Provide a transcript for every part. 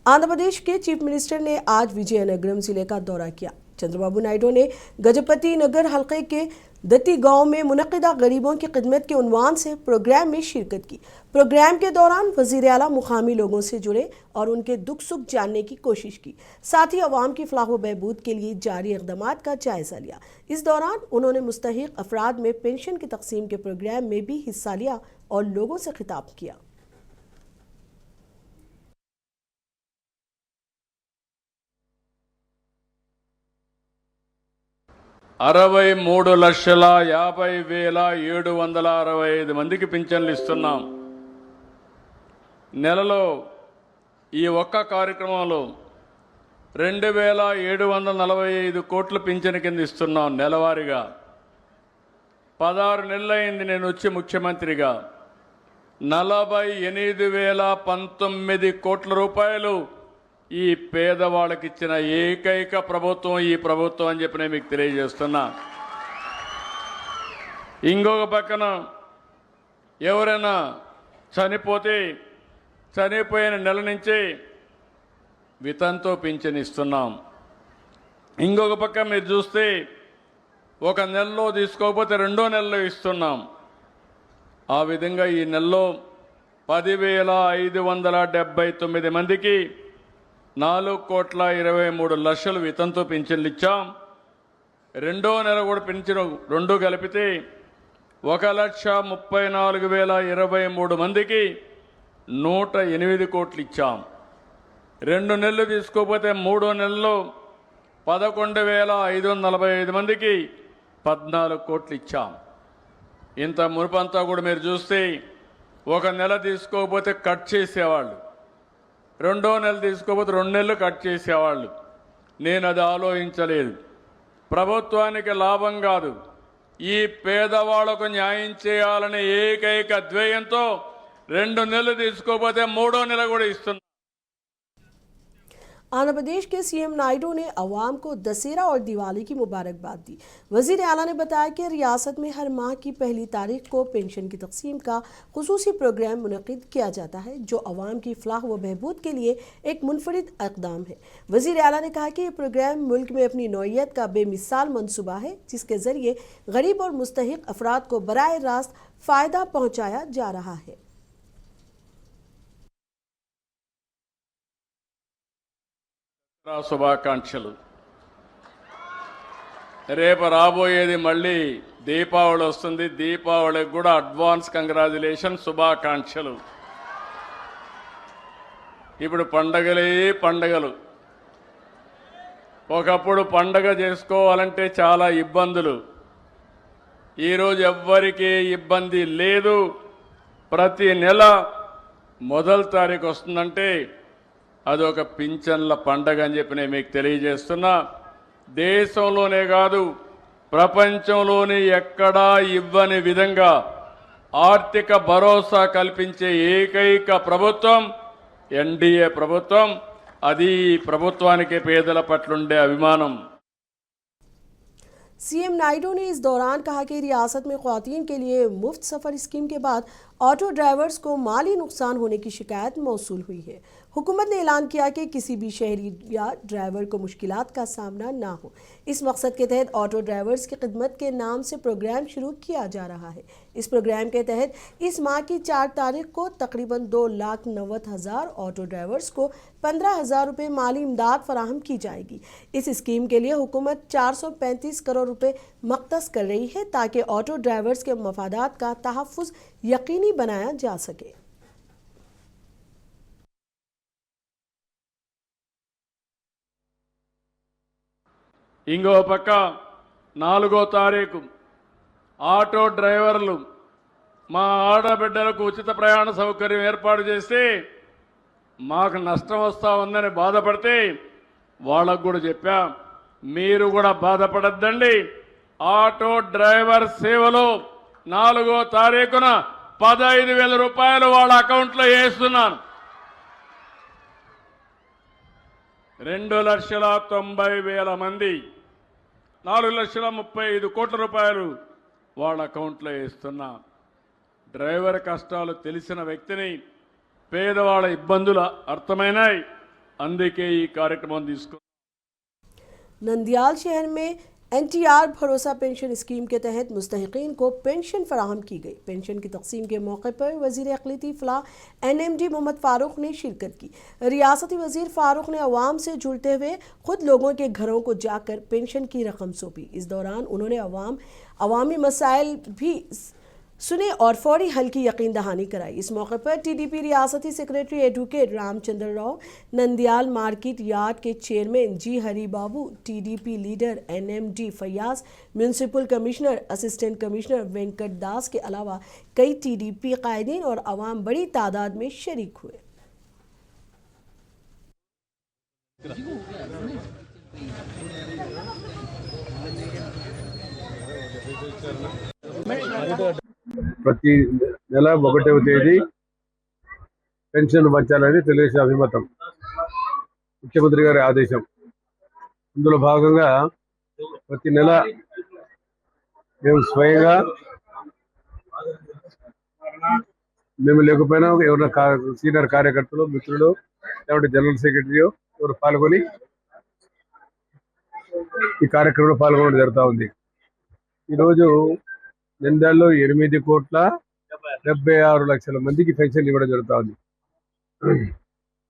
आंध्र प्रदेश के chief minister ने आज विजयनगरम जिले का दौरा किया। चंद्रबाबू नायडू ने गजपति नगर हल्के के दत्ती गांव में मुनक्किदा गरीबों की खिदमत के उन्वान से प्रोग्राम में शिरकत की। प्रोग्राम के दौरान वज़ीर आला मुकामी लोगों से जुड़े और उनके दुख सुख जानने की कोशिश की। साथ ही अवाम की फलाह व बहबूद के लिए जारी इक़दामात का जायजा लिया। इस दौरान उन्होंने मुस्तहिक़ अफराद में पेंशन की तकसीम के प्रोग्राम में भी हिस्सा लिया और लोगों से खिताब किया। అరవై మూడు లక్షల 50,765 మందికి పింఛన్లు ఇస్తున్నాం. నెలలో ఈ ఒక్క కార్యక్రమంలో 2,745 కోట్ల పింఛన్ కింద ఇస్తున్నాం. నెలవారీగా 16 నెలలైంది నేను వచ్చి ముఖ్యమంత్రిగా. 48,019 కోట్ల రూపాయలు ఈ పేదవాళ్ళకి ఇచ్చిన ఏకైక ప్రభుత్వం ఈ ప్రభుత్వం అని చెప్పి నేను మీకు తెలియజేస్తున్నా. ఇంకొక పక్కన ఎవరైనా చనిపోతే చనిపోయిన నెల నుంచి వితంతో పింఛన్ ఇస్తున్నాం. ఇంకొక పక్క మీరు చూస్తే ఒక నెలలో తీసుకోకపోతే రెండో నెలలో ఇస్తున్నాం. ఆ విధంగా ఈ నెలలో 10,579 మందికి 4,23,00,000 వితంతో పింఛన్లు ఇచ్చాం. రెండో నెల కూడా పింఛను రెండు కలిపితే 1,34,023 మందికి 108 కోట్లు ఇచ్చాం. 2 నెలలు తీసుకోకపోతే మూడో నెలలో 11,545 మందికి 14 కోట్లు ఇచ్చాం. ఇంత మునుపంతా కూడా మీరు చూస్తే ఒక నెల తీసుకోకపోతే కట్ చేసేవాళ్ళు, రెండో నెల తీసుకోకపోతే 2 నెలలు కట్ చేసేవాళ్ళు. నేను అది ఆలోచించలేదు. ప్రభుత్వానికి లాభం కాదు, ఈ పేదవాళ్లకు న్యాయం చేయాలనే ఏకైక ధ్యేయంతో 2 నెలలు తీసుకోకపోతే మూడో నెల కూడా ఇస్తున్నా. आंध्र प्रदेश के सीएम नायडू ने अवाम को दशहरा और दिवाली की मुबारकबाद दी। वज़ीर आला ने बताया कि रियासत में हर माह की 1 तारीख को पेंशन की तकसीम का खुसूसी प्रोग्राम मुनक़िद किया जाता है, जो अवाम की फलाह व बहबूद के लिए एक मुनफरिद इक़दाम है। वज़ीर आला ने कहा कि ये प्रोग्राम मुल्क में अपनी नौइयत का बेमिसाल मनसूबा है, जिसके ज़रिए गरीब और मुस्तहिक़ अफराद को बराह रास्त फ़ायदा पहुँचाया जा रहा है। శుభాకాంక్షలు. రేపు రాబోయేది మళ్ళీ దీపావళి వస్తుంది. దీపావళికి కూడా అడ్వాన్స్ కంగ్రాచులేషన్, శుభాకాంక్షలు. ఇప్పుడు పండగలే పండగలు. ఒకప్పుడు పండగ చేసుకోవాలంటే చాలా ఇబ్బందులు. ఈరోజు ఎవ్వరికీ ఇబ్బంది లేదు. ప్రతి నెల మొదటి తారీఖు వస్తుందంటే అదొక పింఛన్ల పండగ అని చెప్పి నేను మీకు తెలియజేస్తున్నా. దేశంలోనే కాదు ప్రపంచంలోనే ఎక్కడా ఇవ్వని విధంగా ఆర్థిక భరోసా కల్పించే ఏకైక ప్రభుత్వం ఎన్డీఏ ప్రభుత్వం. అది ప్రభుత్వానికి పేదల పట్ల ఉండే అభిమానం. सीएम नायडू ने इस दौरान कहा कि रियासत में ख्वातीन के लिए मुफ्त सफ़र स्कीम के बाद ऑटो ड्राइवर्स को माली नुकसान होने की शिकायत मौसूल हुई है। हुकूमत ने ऐलान किया कि किसी भी शहरी या ड्राइवर को मुश्किलात का सामना ना हो। इस मकसद के तहत ऑटो ड्राइवर्स की खिदमत के नाम से प्रोग्राम शुरू किया जा रहा है। इस प्रोग्राम के तहत इस माह की 4 तारीख को तकरीबन 2,90,000 ऑटो ड्राइवर्स को 15,000 रुपये माली इमदाद फराहम की जाएगी। इस स्कीम के लिए हुकूमत 435 करोड़ रुपये मख्तस कर रही है, ताकि ऑटो ड्राइवर्स के मफादात का तहफ़्फ़ुज़ यकीनी बनाया जा सके। ఇంకో పక్క 4వ తారీఖు ఆటో డ్రైవర్లు మా ఆడబిడ్డలకు ఉచిత ప్రయాణ సౌకర్యం ఏర్పాటు చేస్తే మాకు నష్టం వస్తూ ఉందని బాధపడితే వాళ్ళకు కూడా చెప్పా, మీరు కూడా బాధపడద్దండి. ఆటో డ్రైవర్ సేవలో 4వ తారీఖున 15,000 రూపాయలు వాళ్ళ అకౌంట్లో వేస్తున్నాను. 2,90,000 మంది 4,35 కోట్ల రూపాయలు వాళ్ళ అకౌంట్లో వేస్తున్నా. డ్రైవర్ కష్టాలు తెలిసిన వ్యక్తిని, పేదవాళ్ళ ఇబ్బందులు అర్థమైనాయి. అందుకే ఈ కార్యక్రమం తీసుకు नंदियाल शहर में NTR भरोसा पेंशन स्कीम के तहत मुस्तहिकीन को पेंशन फराहम की गई। पेंशन की तकसीम के मौके पर वजीर अक़लीती फलाह NMD मोहम्मद फ़ारूक ने शिरकत की। रियासती वजीर फ़ारूक ने अवाम से जुड़ते हुए खुद लोगों के घरों को जाकर पेंशन की रकम सौंपी। इस दौरान उन्होंने अवामी मसाइल भी सुने और फौरी हल की यकीन दहानी कराई। इस मौके पर TDP रियासती secretary advocate Ramachandra Rao, Nandyal market yard के chairman G Hari Babu, TDP leader NMD Fayaz, municipal commissioner, assistant commissioner Venkat Das के अलावा कई TDP कायदीन और अवाम बड़ी तादाद में शरीक हुए। ప్రతి నెల 1వ తేదీ పెన్షన్ పంచాలని తెలుగుదేశం అభిమతం, ముఖ్యమంత్రి గారి ఆదేశం. ఇందులో భాగంగా ప్రతి నెల మేము స్వయంగా మేము లేకపోయినా ఎవరైనా సీనియర్ కార్యకర్తలు, మిత్రులు, లేకపోతే జనరల్ సెక్రటరీ ఎవరు పాల్గొని ఈ కార్యక్రమంలో పాల్గొనడం జరుగుతూ ఉంది. ఈరోజు నంద్యాలలో 8,76,00,000 మందికి పెన్షన్ ఇవ్వడం జరుగుతూ ఉంది.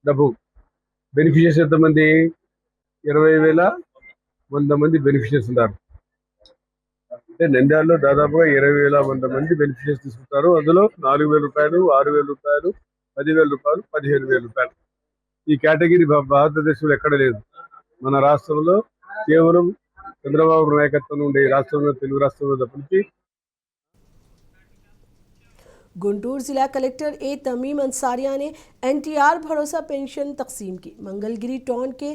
డబ్బు బెనిఫిషియర్స్ ఎంతమంది? 20,100 మంది బెనిఫిషియర్స్ ఉన్నారు. అంటే నంద్యాలలో దాదాపుగా 20,000 మంది బెనిఫిషియర్స్ తీసుకుంటారు. అందులో 4,000 రూపాయలు, 6,000 రూపాయలు, 10,000 రూపాయలు, 15,000 రూపాయలు. ఈ కేటగిరీ భారతదేశంలో ఎక్కడ లేదు. మన రాష్ట్రంలో కేవలం చంద్రబాబు నాయకత్వం ఉండే రాష్ట్రంలో, తెలుగు రాష్ట్రంలో తప్పించి गुंटूर जिला कलेक्टर ए तमीम अंसारिया ने NTR भरोसा पेंशन तकसीम की। मंगलगिरी टाउन के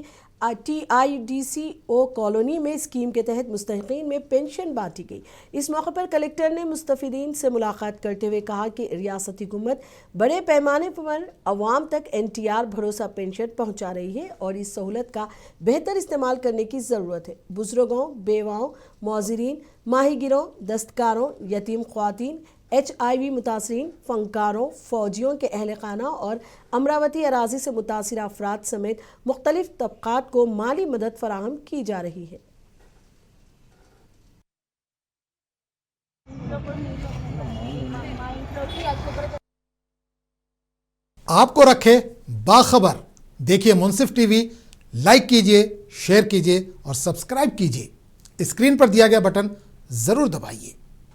TIDCO कॉलोनी में स्कीम के तहत मुस्तहिकीन में पेंशन बांटी गई। इस मौके पर कलेक्टर ने मुस्तफिदीन से मुलाकात करते हुए कहा कि रियासती हुकूमत बड़े पैमाने पर अवाम तक NTR भरोसा पेंशन पहुंचा रही है और इस सहूलत का बेहतर इस्तेमाल करने की ज़रूरत है। बुजुर्गों, बेवाओं, मौजरीन, माहीगिरों, दस्तकारों, यतीम ख्वातीन, HIV मुतासरीन, फनकारों, फ़ौजियों के अहल खाना और अमरावती अराजी से मुतासिर अफराद समेत मुख्तलिफ तबक़ात को माली मदद फराहम की जा रही है। आपको रखे बाखबर, देखिए मुंसिफ TV, लाइक कीजिए, शेयर कीजिए और सब्सक्राइब कीजिए। स्क्रीन पर दिया गया बटन जरूर दबाइए।